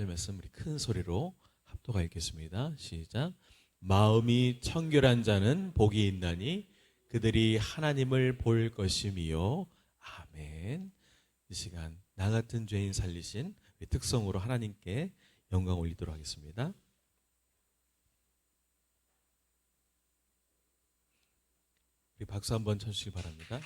말씀 우리 큰 소리로 합독하여 읽겠습니다. 시작. 마음이 청결한 자는 복이 있나니 그들이 하나님을 볼 것이미요. 아멘. 이 시간 나 같은 죄인 살리신 특성으로 하나님께 영광 올리도록 하겠습니다. 우리 박수 한번 쳐주시기 바랍니다.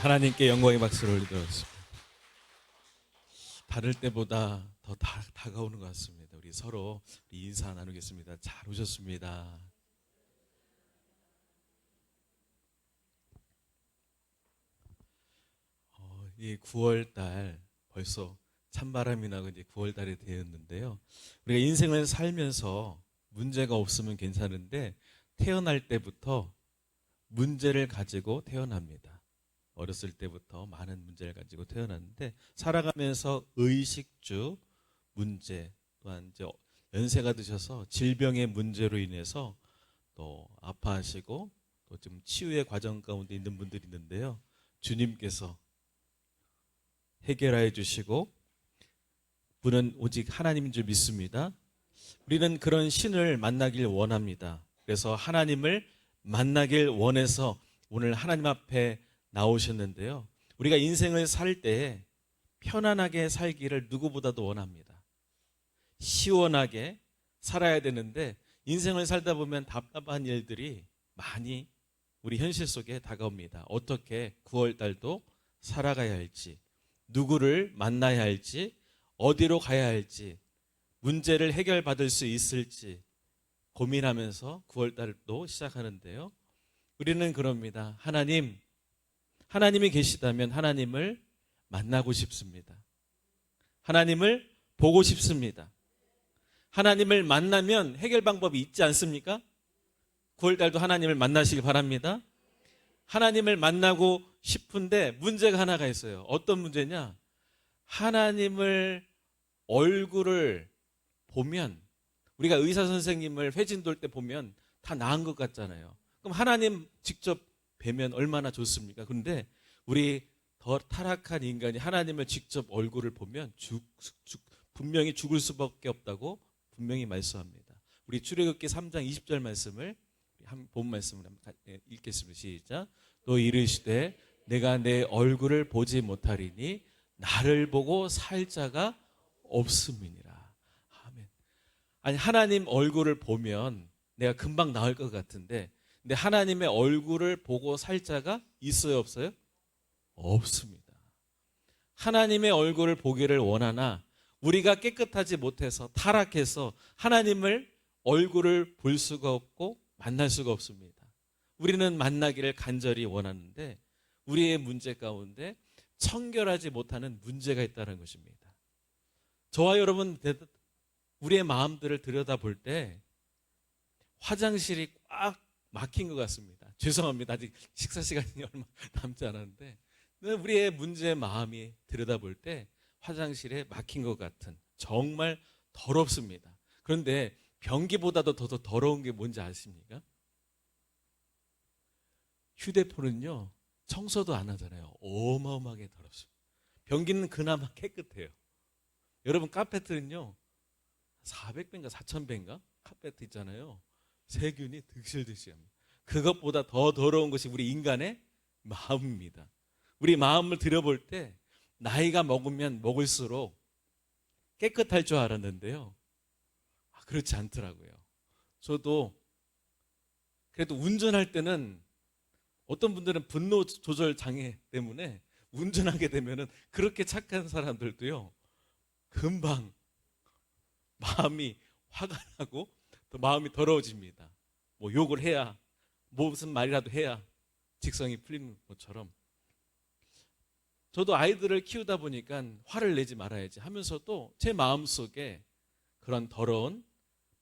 하나님께 영광의 박수를 올리도록 하겠습니다. 다를 때보다 더 다가오는 것 같습니다. 우리 서로 인사 나누겠습니다. 잘 오셨습니다. 이 9월달 벌써 찬바람이 나고 이제 9월달이 되었는데요. 우리가 인생을 살면서 문제가 없으면 괜찮은데 태어날 때부터 문제를 가지고 태어납니다. 어렸을 때부터 많은 문제를 가지고 태어났는데 살아가면서 의식주 문제 또한 이제 연세가 드셔서 질병의 문제로 인해서 또 아파하시고 또 지금 치유의 과정 가운데 있는 분들이 있는데요. 주님께서 해결해 주시고 그분은 오직 하나님인 줄 믿습니다. 우리는 그런 신을 만나길 원합니다. 그래서 하나님을 만나길 원해서 오늘 하나님 앞에 나오셨는데요. 우리가 인생을 살 때 편안하게 살기를 누구보다도 원합니다. 시원하게 살아야 되는데 인생을 살다 보면 답답한 일들이 많이 우리 현실 속에 다가옵니다. 어떻게 9월달도 살아가야 할지, 누구를 만나야 할지, 어디로 가야 할지, 문제를 해결받을 수 있을지 고민하면서 9월달도 시작하는데요. 우리는 그럽니다. 하나님이 계시다면 하나님을 만나고 싶습니다. 하나님을 보고 싶습니다. 하나님을 만나면 해결 방법이 있지 않습니까? 9월달도 하나님을 만나시기 바랍니다. 하나님을 만나고 싶은데 문제가 하나가 있어요. 어떤 문제냐? 하나님을 얼굴을 보면, 우리가 의사 선생님을 회진 돌 때 보면 다 나은 것 같잖아요. 그럼 하나님 직접 뵈면 얼마나 좋습니까? 그런데 우리 더 타락한 인간이 하나님을 직접 얼굴을 보면 분명히 죽을 수밖에 없다고 분명히 말씀합니다. 우리 출애굽기 3장 20절 말씀을 본 말씀을 한번 읽겠습니다. 시작. 또 이르시되 내가 내 얼굴을 보지 못하리니 나를 보고 살 자가 없음이니라. 아멘. 아니, 하나님 얼굴을 보면 내가 금방 나을 것 같은데, 근데 하나님의 얼굴을 보고 살 자가 있어요, 없어요? 없습니다. 하나님의 얼굴을 보기를 원하나 우리가 깨끗하지 못해서 타락해서 하나님을 얼굴을 볼 수가 없고 만날 수가 없습니다. 우리는 만나기를 간절히 원하는데 우리의 문제 가운데 청결하지 못하는 문제가 있다는 것입니다. 저와 여러분, 우리의 마음들을 들여다볼 때 화장실이 꽉 막힌 것 같습니다. 죄송합니다. 아직 식사 시간이 얼마 남지 않았는데 우리의 문제의 마음이 들여다볼 때 화장실에 막힌 것 같은, 정말 더럽습니다. 그런데 변기보다도 더 더러운 게 뭔지 아십니까? 휴대폰은요, 청소도 안 하잖아요. 어마어마하게 더럽습니다. 변기는 그나마 깨끗해요. 여러분, 카페트는요 400배인가 4000배인가 카페트 있잖아요. 세균이 득실득실합니다. 그것보다 더 더러운 것이 우리 인간의 마음입니다. 우리 마음을 들여볼 때 나이가 먹으면 먹을수록 깨끗할 줄 알았는데요, 그렇지 않더라고요. 저도 그래도 운전할 때는, 어떤 분들은 분노 조절 장애 때문에 운전하게 되면은 그렇게 착한 사람들도요 금방 마음이 화가 나고 또 마음이 더러워집니다. 뭐 욕을 해야, 무슨 말이라도 해야 직성이 풀리는 것처럼, 저도 아이들을 키우다 보니까 화를 내지 말아야지 하면서도 제 마음속에 그런 더러운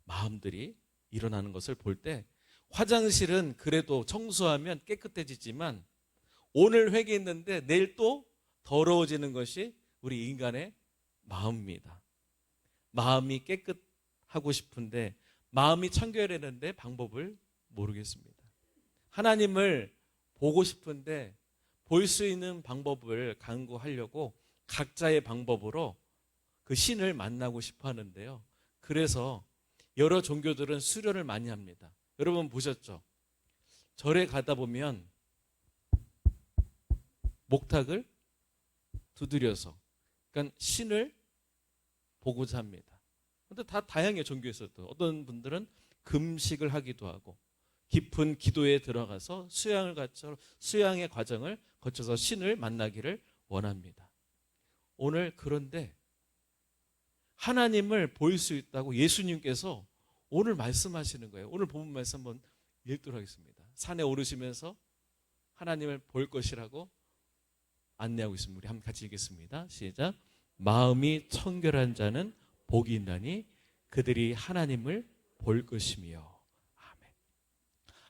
마음들이 일어나는 것을 볼 때, 화장실은 그래도 청소하면 깨끗해지지만 오늘 회개했는데 내일 또 더러워지는 것이 우리 인간의 마음입니다. 마음이 깨끗하고 싶은데, 마음이 청결해내는데 방법을 모르겠습니다. 하나님을 보고 싶은데 볼 수 있는 방법을 강구하려고 각자의 방법으로 그 신을 만나고 싶어 하는데요, 그래서 여러 종교들은 수련을 많이 합니다. 여러분 보셨죠? 절에 가다 보면 목탁을 두드려서, 그러니까 신을 보고자 합니다. 그런데 다 다양해요, 종교에서도. 어떤 분들은 금식을 하기도 하고 깊은 기도에 들어가서 수양의 과정을 거쳐서 신을 만나기를 원합니다. 오늘 그런데 하나님을 볼 수 있다고 예수님께서 오늘 말씀하시는 거예요. 오늘 본문 말씀 한번 읽도록 하겠습니다. 산에 오르시면서 하나님을 볼 것이라고 안내하고 있습니다. 우리 한번 같이 읽겠습니다. 시작. 마음이 청결한 자는 복이 있나니 그들이 하나님을 볼 것이며. 아멘.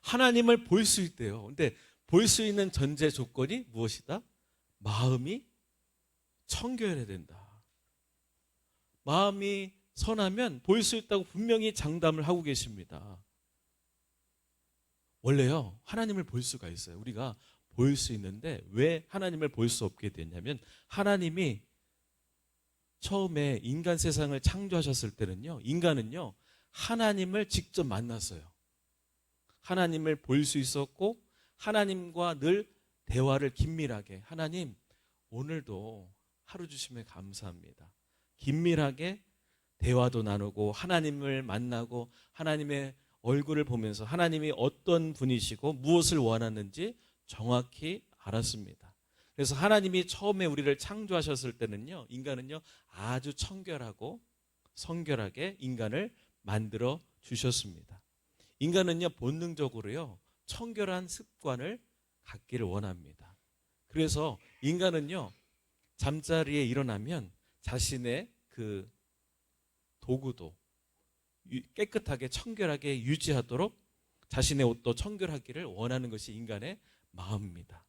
하나님을 볼 수 있대요. 근데 볼 수 있는 전제 조건이 무엇이다? 마음이 청결해야 된다. 마음이 선하면 볼 수 있다고 분명히 장담을 하고 계십니다. 원래요, 하나님을 볼 수가 있어요. 우리가 볼 수 있는데 왜 하나님을 볼 수 없게 됐냐면, 하나님이 처음에 인간 세상을 창조하셨을 때는요, 인간은요 하나님을 직접 만났어요. 하나님을 볼 수 있었고 하나님과 늘 대화를 긴밀하게, 하나님 오늘도 하루 주심에 감사합니다, 긴밀하게 대화도 나누고 하나님을 만나고 하나님의 얼굴을 보면서 하나님이 어떤 분이시고 무엇을 원하는지 정확히 알았습니다. 그래서 하나님이 처음에 우리를 창조하셨을 때는요, 인간은요 아주 청결하고 성결하게 인간을 만들어 주셨습니다. 인간은요 본능적으로요 청결한 습관을 갖기를 원합니다. 그래서 인간은요 잠자리에 일어나면 자신의 그 도구도 깨끗하게 청결하게 유지하도록 자신의 옷도 청결하기를 원하는 것이 인간의 마음입니다.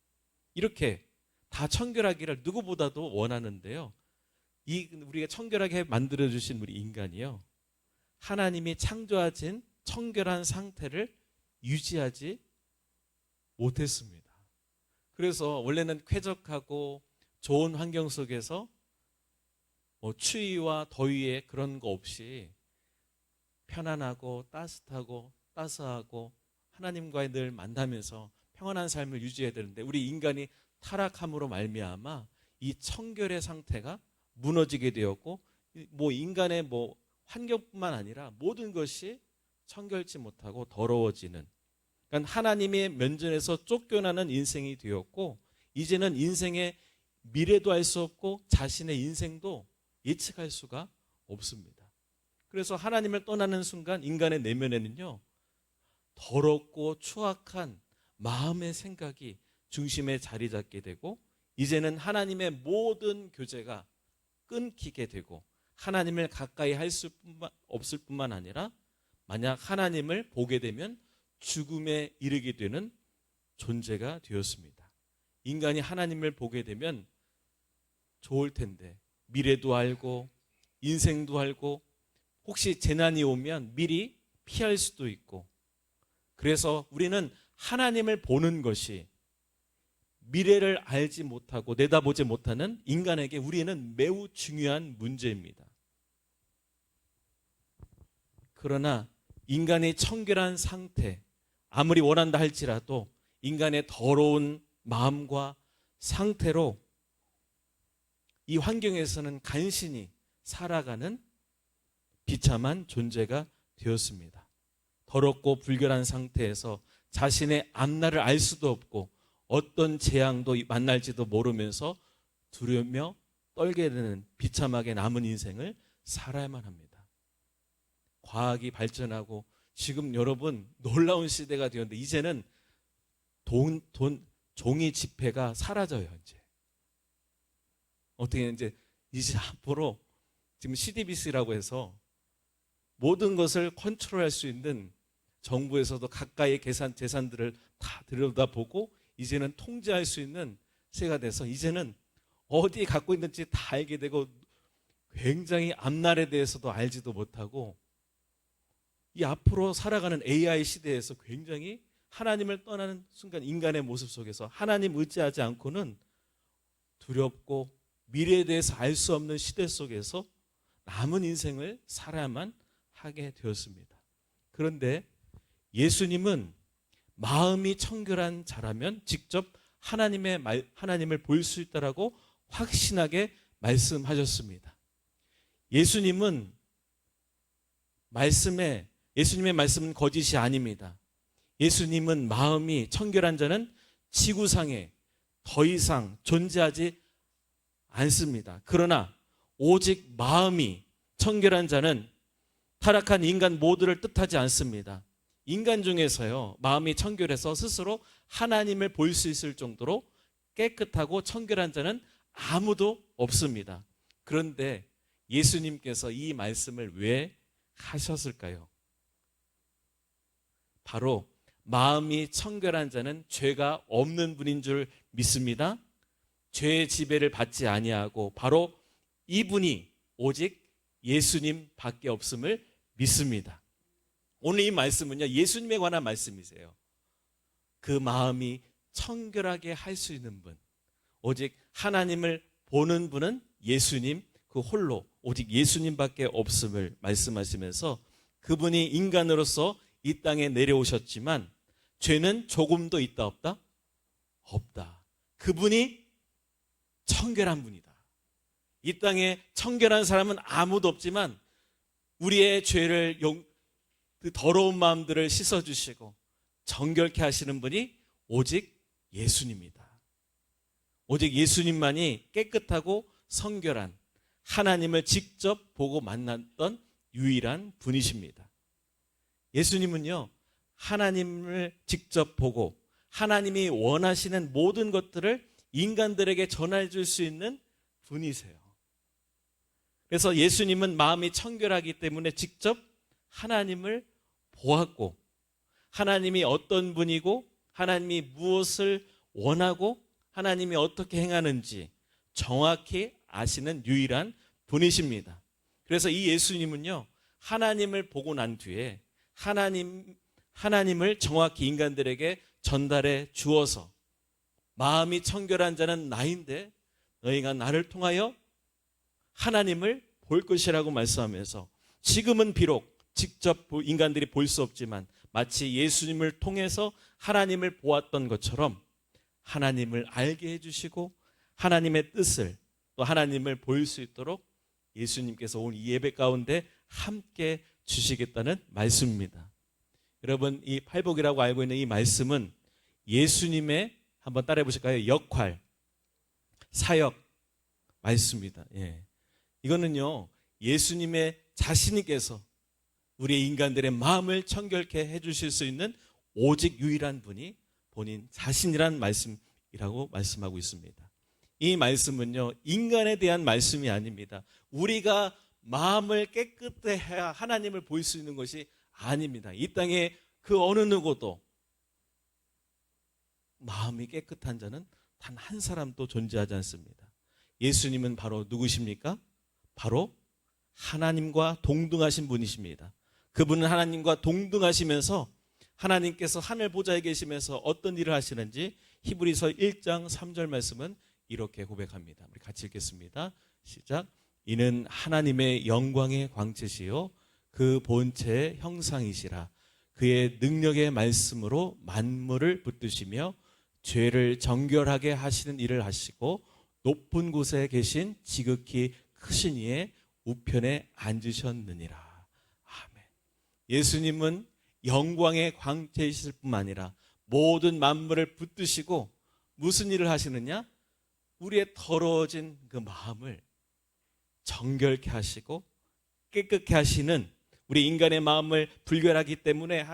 이렇게 다 청결하기를 누구보다도 원하는데요, 우리가 청결하게 만들어주신 우리 인간이요, 하나님이 창조하신 청결한 상태를 유지하지 못했습니다. 그래서 원래는 쾌적하고 좋은 환경 속에서 추위와 더위에 그런 거 없이 편안하고 따뜻하고 따스하고 하나님과의 늘 만나면서 평안한 삶을 유지해야 되는데, 우리 인간이 타락함으로 말미암아 이 청결의 상태가 무너지게 되었고, 인간의 환경뿐만 아니라 모든 것이 청결치 못하고 더러워지는, 그러니까 하나님의 면전에서 쫓겨나는 인생이 되었고, 이제는 인생의 미래도 알 수 없고 자신의 인생도 예측할 수가 없습니다. 그래서 하나님을 떠나는 순간 인간의 내면에는요, 더럽고 추악한 마음의 생각이 중심에 자리 잡게 되고, 이제는 하나님의 모든 교제가 끊기게 되고, 하나님을 가까이 할 수 없을 뿐만 아니라 만약 하나님을 보게 되면 죽음에 이르게 되는 존재가 되었습니다. 인간이 하나님을 보게 되면 좋을 텐데, 미래도 알고 인생도 알고 혹시 재난이 오면 미리 피할 수도 있고, 그래서 우리는 하나님을 보는 것이 미래를 알지 못하고 내다보지 못하는 인간에게 우리는 매우 중요한 문제입니다. 그러나 인간의 청결한 상태, 아무리 원한다 할지라도 인간의 더러운 마음과 상태로 이 환경에서는 간신히 살아가는 비참한 존재가 되었습니다. 더럽고 불결한 상태에서 자신의 앞날을 알 수도 없고 어떤 재앙도 만날지도 모르면서 두려우며 떨게 되는 비참하게 남은 인생을 살아야만 합니다. 과학이 발전하고 지금 여러분 놀라운 시대가 되었는데, 이제는 종이 지폐가 사라져요. 이제 앞으로 지금 CDBC라고 해서 모든 것을 컨트롤할 수 있는, 정부에서도 가까이 재산들을 다 들여다보고 이제는 통제할 수 있는 세가 돼서 이제는 어디에 갖고 있는지 다 알게 되고, 굉장히 앞날에 대해서도 알지도 못하고, 이 앞으로 살아가는 AI 시대에서 굉장히 하나님을 떠나는 순간 인간의 모습 속에서 하나님 의지하지 않고는 두렵고 미래에 대해서 알 수 없는 시대 속에서 남은 인생을 살아야만 하게 되었습니다. 그런데 예수님은 마음이 청결한 자라면 직접 하나님을 볼 수 있다라고 확신하게 말씀하셨습니다. 예수님의 말씀은 거짓이 아닙니다. 예수님은 마음이 청결한 자는 지구상에 더 이상 존재하지 않습니다. 그러나 오직 마음이 청결한 자는 타락한 인간 모두를 뜻하지 않습니다. 인간 중에서요, 마음이 청결해서 스스로 하나님을 볼 수 있을 정도로 깨끗하고 청결한 자는 아무도 없습니다. 그런데 예수님께서 이 말씀을 왜 하셨을까요? 바로 마음이 청결한 자는 죄가 없는 분인 줄 믿습니다. 죄의 지배를 받지 아니하고 바로 이분이 오직 예수님밖에 없음을 믿습니다. 오늘 이 말씀은요, 예수님에 관한 말씀이세요. 그 마음이 청결하게 할 수 있는 분, 오직 하나님을 보는 분은 예수님 그 홀로 오직 예수님밖에 없음을 말씀하시면서, 그분이 인간으로서 이 땅에 내려오셨지만 죄는 조금도 있다 없다? 없다. 그분이 청결한 분이다. 이 땅에 청결한 사람은 아무도 없지만 우리의 죄를 그 더러운 마음들을 씻어주시고 정결케 하시는 분이 오직 예수님이다. 오직 예수님만이 깨끗하고 성결한, 하나님을 직접 보고 만났던 유일한 분이십니다. 예수님은요, 하나님을 직접 보고 하나님이 원하시는 모든 것들을 인간들에게 전해줄 수 있는 분이세요. 그래서 예수님은 마음이 청결하기 때문에 직접 하나님을 보았고, 하나님이 어떤 분이고 하나님이 무엇을 원하고 하나님이 어떻게 행하는지 정확히 아시는 유일한 분이십니다. 그래서 이 예수님은요, 하나님을 보고 난 뒤에 하나님을 정확히 인간들에게 전달해 주어서 마음이 청결한 자는 나인데 너희가 나를 통하여 하나님을 볼 것이라고 말씀하면서 지금은 비록 직접 인간들이 볼 수 없지만 마치 예수님을 통해서 하나님을 보았던 것처럼 하나님을 알게 해주시고 하나님의 뜻을 또 하나님을 볼 수 있도록 예수님께서 오늘 이 예배 가운데 함께 주시겠다는 말씀입니다. 여러분, 이 팔복이라고 알고 있는 이 말씀은 예수님의, 한번 따라해 보실까요? 역할, 사역 말씀입니다. 예. 이거는요, 예수님의 자신께서 우리 인간들의 마음을 청결케 해주실 수 있는 오직 유일한 분이 본인 자신이란 말씀이라고 말씀하고 있습니다. 이 말씀은요, 인간에 대한 말씀이 아닙니다. 우리가 마음을 깨끗해 해야 하나님을 볼 수 있는 것이 아닙니다. 이 땅에 그 어느 누구도 마음이 깨끗한 자는 단 한 사람도 존재하지 않습니다. 예수님은 바로 누구십니까? 바로 하나님과 동등하신 분이십니다. 그분은 하나님과 동등하시면서 하나님께서 하늘 보좌에 계시면서 어떤 일을 하시는지 히브리서 1장 3절 말씀은 이렇게 고백합니다. 우리 같이 읽겠습니다. 시작. 이는 하나님의 영광의 광채시요 그 본체의 형상이시라. 그의 능력의 말씀으로 만물을 붙드시며 죄를 정결하게 하시는 일을 하시고 높은 곳에 계신 지극히 크신 이의 우편에 앉으셨느니라. 아멘. 예수님은 영광의 광채이실 뿐만 아니라 모든 만물을 붙드시고 무슨 일을 하시느냐? 우리의 더러워진 그 마음을 정결케 하시고 깨끗게 하시는, 우리 인간의 마음을 불결하기 때문에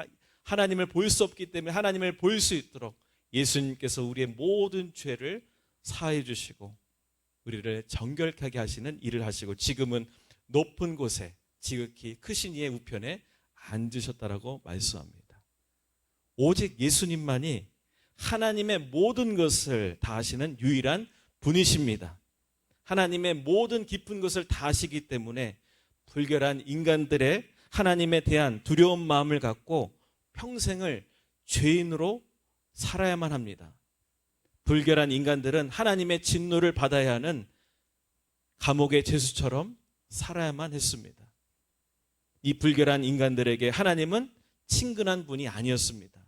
하나님을 볼 수 없기 때문에 하나님을 볼 수 있도록 예수님께서 우리의 모든 죄를 사해 주시고 우리를 정결하게 하시는 일을 하시고 지금은 높은 곳에 지극히 크신 이의 우편에 앉으셨다라고 말씀합니다. 오직 예수님만이 하나님의 모든 것을 다 하시는 유일한 분이십니다. 하나님의 모든 깊은 것을 다 아시기 때문에 불결한 인간들의 하나님에 대한 두려운 마음을 갖고 평생을 죄인으로 살아야만 합니다. 불결한 인간들은 하나님의 진노를 받아야 하는 감옥의 죄수처럼 살아야만 했습니다. 이 불결한 인간들에게 하나님은 친근한 분이 아니었습니다.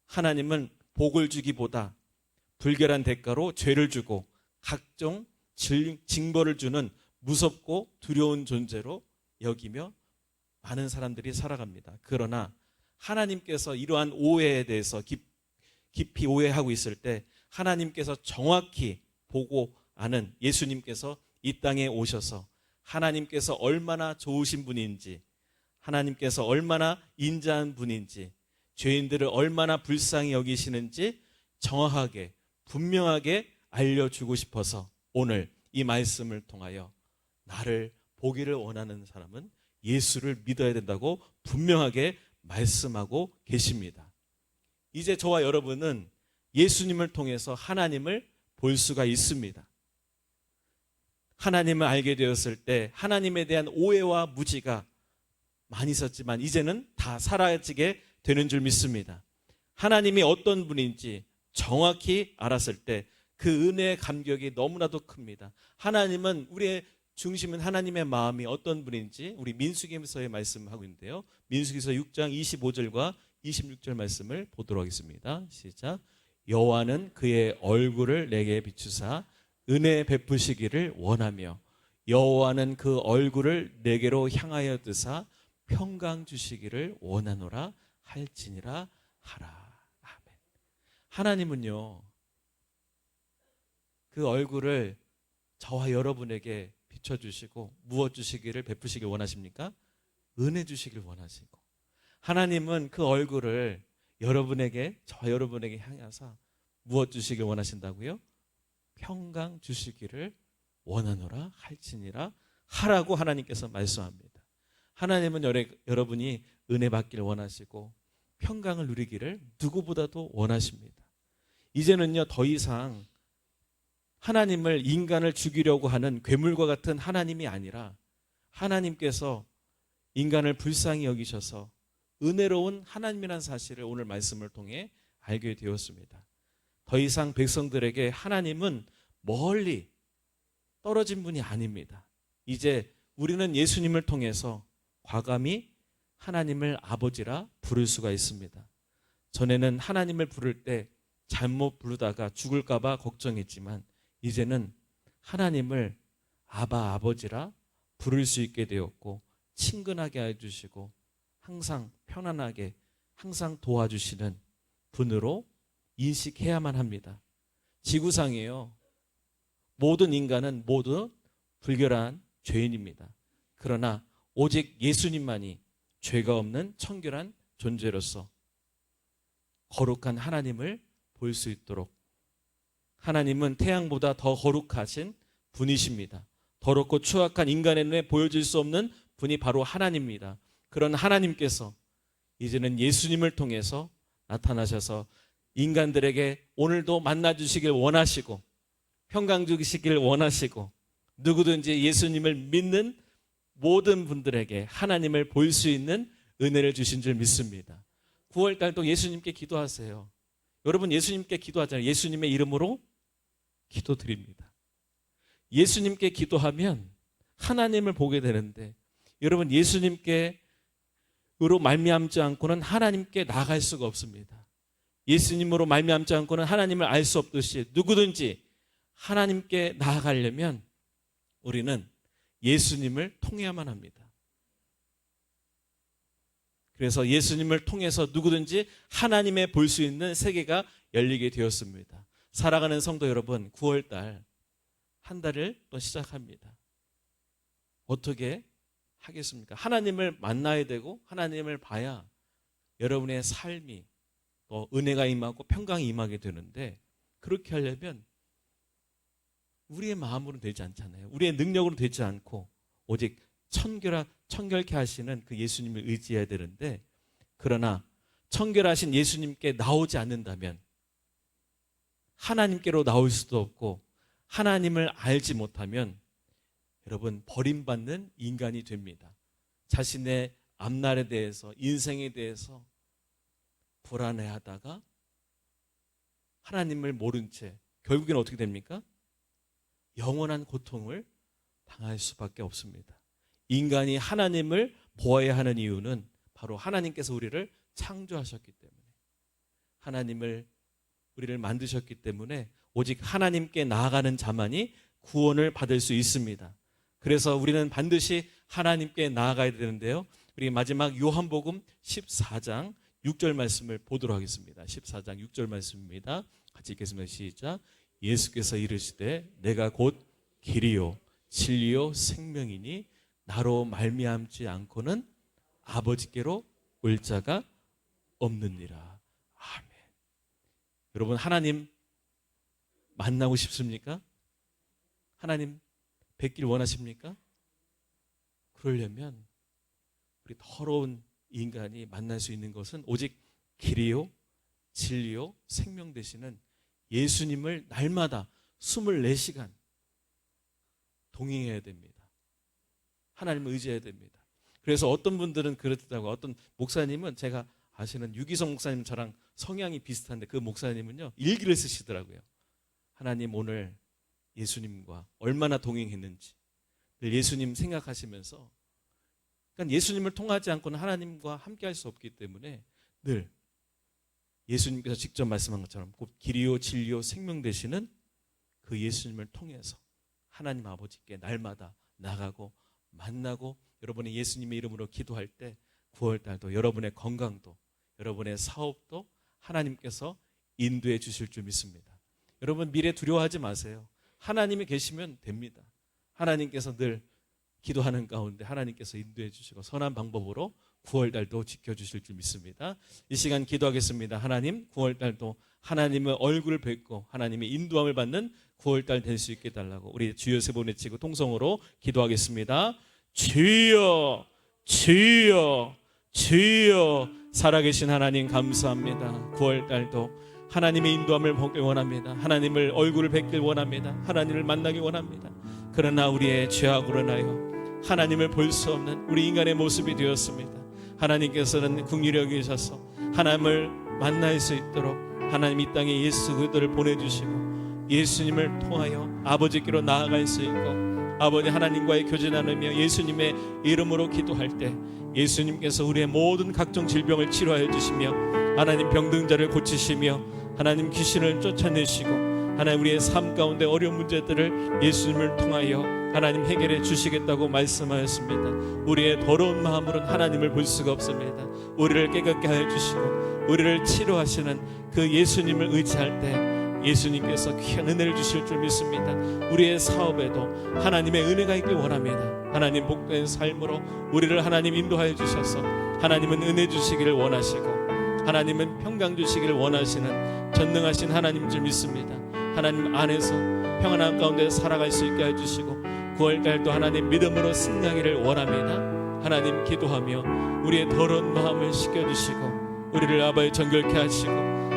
하나님은 복을 주기보다 불결한 대가로 죄를 주고 각종 징벌을 주는 무섭고 두려운 존재로 여기며 많은 사람들이 살아갑니다. 그러나 하나님께서 이러한 오해에 대해서 깊이 오해하고 있을 때 하나님께서 정확히 보고 아는 예수님께서 이 땅에 오셔서 하나님께서 얼마나 좋으신 분인지, 하나님께서 얼마나 인자한 분인지, 죄인들을 얼마나 불쌍히 여기시는지 정확하게 분명하게 알려주고 싶어서 오늘 이 말씀을 통하여 나를 보기를 원하는 사람은 예수를 믿어야 된다고 분명하게 말씀하고 계십니다. 이제 저와 여러분은 예수님을 통해서 하나님을 볼 수가 있습니다. 하나님을 알게 되었을 때 하나님에 대한 오해와 무지가 많이 있었지만 이제는 다 사라지게 되는 줄 믿습니다. 하나님이 어떤 분인지 정확히 알았을 때 그 은혜의 감격이 너무나도 큽니다. 하나님은, 우리의 중심은 하나님의 마음이 어떤 분인지 우리 민수기서에 말씀하고 있는데요. 민수기서 6장 25절과 26절 말씀을 보도록 하겠습니다. 시작. 여호와는 그의 얼굴을 내게 비추사 은혜 베푸시기를 원하며 여호와는 그 얼굴을 내게로 향하여 드사 평강 주시기를 원하노라 할지니라 하라. 아멘. 하나님은요, 그 얼굴을 저와 여러분에게 비춰주시고 무엇 주시기를 베푸시길 원하십니까? 은혜 주시길 원하시고, 하나님은 그 얼굴을 여러분에게, 저와 여러분에게 향하사 무엇 주시길 원하신다고요? 평강 주시기를 원하노라 할지니라 하라고 하나님께서 말씀합니다. 하나님은 여러분이 은혜 받기를 원하시고 평강을 누리기를 누구보다도 원하십니다. 이제는요, 더 이상 하나님을, 인간을 죽이려고 하는 괴물과 같은 하나님이 아니라 하나님께서 인간을 불쌍히 여기셔서 은혜로운 하나님이라는 사실을 오늘 말씀을 통해 알게 되었습니다. 더 이상 백성들에게 하나님은 멀리 떨어진 분이 아닙니다. 이제 우리는 예수님을 통해서 과감히 하나님을 아버지라 부를 수가 있습니다. 전에는 하나님을 부를 때 잘못 부르다가 죽을까 봐 걱정했지만 이제는 하나님을 아바 아버지라 부를 수 있게 되었고 친근하게 해주시고 항상 편안하게 항상 도와주시는 분으로 인식해야만 합니다. 지구상에요, 모든 인간은 모두 불결한 죄인입니다. 그러나 오직 예수님만이 죄가 없는 청결한 존재로서 거룩한 하나님을 볼 수 있도록, 하나님은 태양보다 더 거룩하신 분이십니다. 더럽고 추악한 인간의 눈에 보여질 수 없는 분이 바로 하나님입니다. 그런 하나님께서 이제는 예수님을 통해서 나타나셔서 인간들에게 오늘도 만나주시길 원하시고 평강 주시길 원하시고 누구든지 예수님을 믿는 모든 분들에게 하나님을 볼 수 있는 은혜를 주신 줄 믿습니다. 9월달도 예수님께 기도하세요. 여러분 예수님께 기도하잖아요. 예수님의 이름으로 기도드립니다. 예수님께 기도하면 하나님을 보게 되는데 여러분 예수님께로 말미암지 않고는 하나님께 나갈 수가 없습니다. 예수님으로 말미암지 않고는 하나님을 알 수 없듯이 누구든지 하나님께 나아가려면 우리는 예수님을 통해야만 합니다. 그래서 예수님을 통해서 누구든지 하나님의 볼 수 있는 세계가 열리게 되었습니다. 살아가는 성도 여러분, 9월달 한 달을 또 시작합니다. 어떻게 하겠습니까? 하나님을 만나야 되고 하나님을 봐야 여러분의 삶이 또 은혜가 임하고 평강이 임하게 되는데 그렇게 하려면 우리의 마음으로는 되지 않잖아요. 우리의 능력으로 되지 않고 오직 청결케 하시는 그 예수님을 의지해야 되는데 그러나 청결하신 예수님께 나오지 않는다면 하나님께로 나올 수도 없고 하나님을 알지 못하면 여러분 버림받는 인간이 됩니다. 자신의 앞날에 대해서 인생에 대해서 불안해하다가 하나님을 모른 채 결국에는 어떻게 됩니까? 영원한 고통을 당할 수밖에 없습니다. 인간이 하나님을 보아야 하는 이유는 바로 하나님께서 우리를 창조하셨기 때문에 우리를 만드셨기 때문에 오직 하나님께 나아가는 자만이 구원을 받을 수 있습니다. 그래서 우리는 반드시 하나님께 나아가야 되는데요. 우리 마지막 요한복음 14장 6절 말씀을 보도록 하겠습니다. 14장 6절 말씀입니다. 같이 읽겠습니다. 시작. 예수께서 이르시되 내가 곧 길이요 진리요 생명이니 나로 말미암지 않고는 아버지께로 올 자가 없느니라. 아멘. 여러분 하나님 만나고 싶습니까? 하나님 뵙길 원하십니까? 그러려면 우리 더러운 인간이 만날 수 있는 것은 오직 길이요 진리요 생명 되시는 예수님을 날마다 24시간 동행해야 됩니다. 하나님을 의지해야 됩니다. 그래서 어떤 분들은 그렇다고, 어떤 목사님은 제가 아시는 유기성 목사님 저랑 성향이 비슷한데 그 목사님은요 일기를 쓰시더라고요. 하나님 오늘 예수님과 얼마나 동행했는지 늘 예수님 생각하시면서, 그러니까 예수님을 통하지 않고는 하나님과 함께할 수 없기 때문에 늘 예수님께서 직접 말씀한 것처럼 곧 길이요 진리요 생명 되시는 그 예수님을 통해서 하나님 아버지께 날마다 나가고 만나고 여러분이 예수님의 이름으로 기도할 때 9월달도 여러분의 건강도 여러분의 사업도 하나님께서 인도해 주실 줄 믿습니다. 여러분 미래 두려워하지 마세요. 하나님이 계시면 됩니다. 하나님께서 늘 기도하는 가운데 하나님께서 인도해 주시고 선한 방법으로 9월달도 지켜주실 줄 믿습니다. 이 시간 기도하겠습니다. 하나님 9월달도 하나님의 얼굴을 뵙고 하나님의 인도함을 받는 9월달 될 수 있게 해달라고 우리 주여 세 번 외치고 통성으로 기도하겠습니다. 주여 주여 주여. 살아계신 하나님 감사합니다. 9월달도 하나님의 인도함을 보길 원합니다. 하나님을 얼굴을 뵙길 원합니다. 하나님을 만나기 원합니다. 그러나 우리의 죄악으로 인하여 하나님을 볼 수 없는 우리 인간의 모습이 되었습니다. 하나님께서는 긍휼히 여기셔서 하나님을 만날 수 있도록 하나님 이 땅에 예수 그리스도를 보내주시고 예수님을 통하여 아버지께로 나아갈 수 있고 아버지 하나님과의 교제 나누며 예수님의 이름으로 기도할 때 예수님께서 우리의 모든 각종 질병을 치료하여 주시며 하나님 병든 자를 고치시며 하나님 귀신을 쫓아내시고 하나님 우리의 삶 가운데 어려운 문제들을 예수님을 통하여 하나님 해결해 주시겠다고 말씀하였습니다. 우리의 더러운 마음으로는 하나님을 볼 수가 없습니다. 우리를 깨끗게 하여 주시고 우리를 치료하시는 그 예수님을 의지할 때 예수님께서 귀한 은혜를 주실 줄 믿습니다. 우리의 사업에도 하나님의 은혜가 있길 원합니다. 하나님 복된 삶으로 우리를 하나님 인도하여 주셔서 하나님은 은혜 주시기를 원하시고 하나님은 평강 주시기를 원하시는 전능하신 하나님 줄 믿습니다. 하나님 안에서 평안한 가운데 살아갈 수 있게 해주시고 9월달도 하나님 믿음으로 승리하기를 원합니다. 하나님 기도하며 우리의 더러운 마음을 씻겨주시고 우리를 아버지 정결케 하시고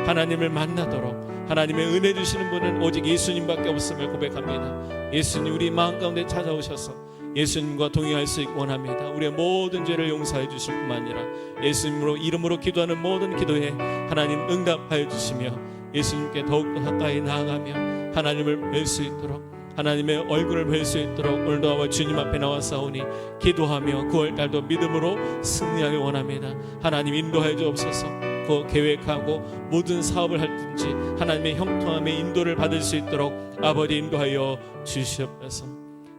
하나님을 만나도록 하나님의 은혜 주시는 분은 오직 예수님밖에 없음을 고백합니다. 예수님 우리 마음 가운데 찾아오셔서 예수님과 동행할 수 있기 원합니다. 우리의 모든 죄를 용서해 주실 뿐만 아니라 예수님으로 이름으로 기도하는 모든 기도에 하나님 응답하여 주시며 예수님께 더욱더 가까이 나아가며 하나님을 뵐 수 있도록 하나님의 얼굴을 뵐 수 있도록 오늘도 아버 주님 앞에 나와싸우니 기도하며 9월달도 믿음으로 승리하길 원합니다. 하나님 인도하여 주옵소서. 그 계획하고 모든 사업을 할든지 하나님의 형통함의 인도를 받을 수 있도록 아버지 인도하여 주시옵소서.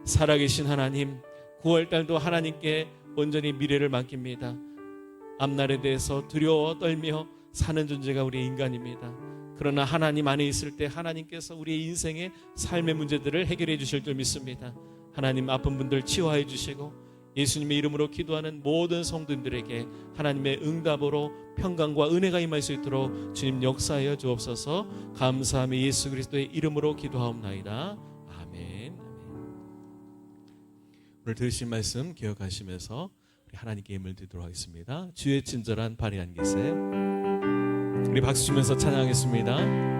살아계신 하나님 9월달도 하나님께 온전히 미래를 맡깁니다. 앞날에 대해서 두려워 떨며 사는 존재가 우리 인간입니다. 그러나 하나님 안에 있을 때 하나님께서 우리의 인생의 삶의 문제들을 해결해 주실 줄 믿습니다. 하나님 아픈 분들 치유하여 주시고 예수님의 이름으로 기도하는 모든 성도들에게 하나님의 응답으로 평강과 은혜가 임할 수 있도록 주님 역사하여 주옵소서. 감사하며 예수 그리스도의 이름으로 기도하옵나이다. 아멘. 오늘 들으신 말씀 기억하시면서 우리 하나님께 힘을 드리도록 하겠습니다. 주의 친절한 발이 안 계세요. 우리 박수 치면서 찬양하겠습니다.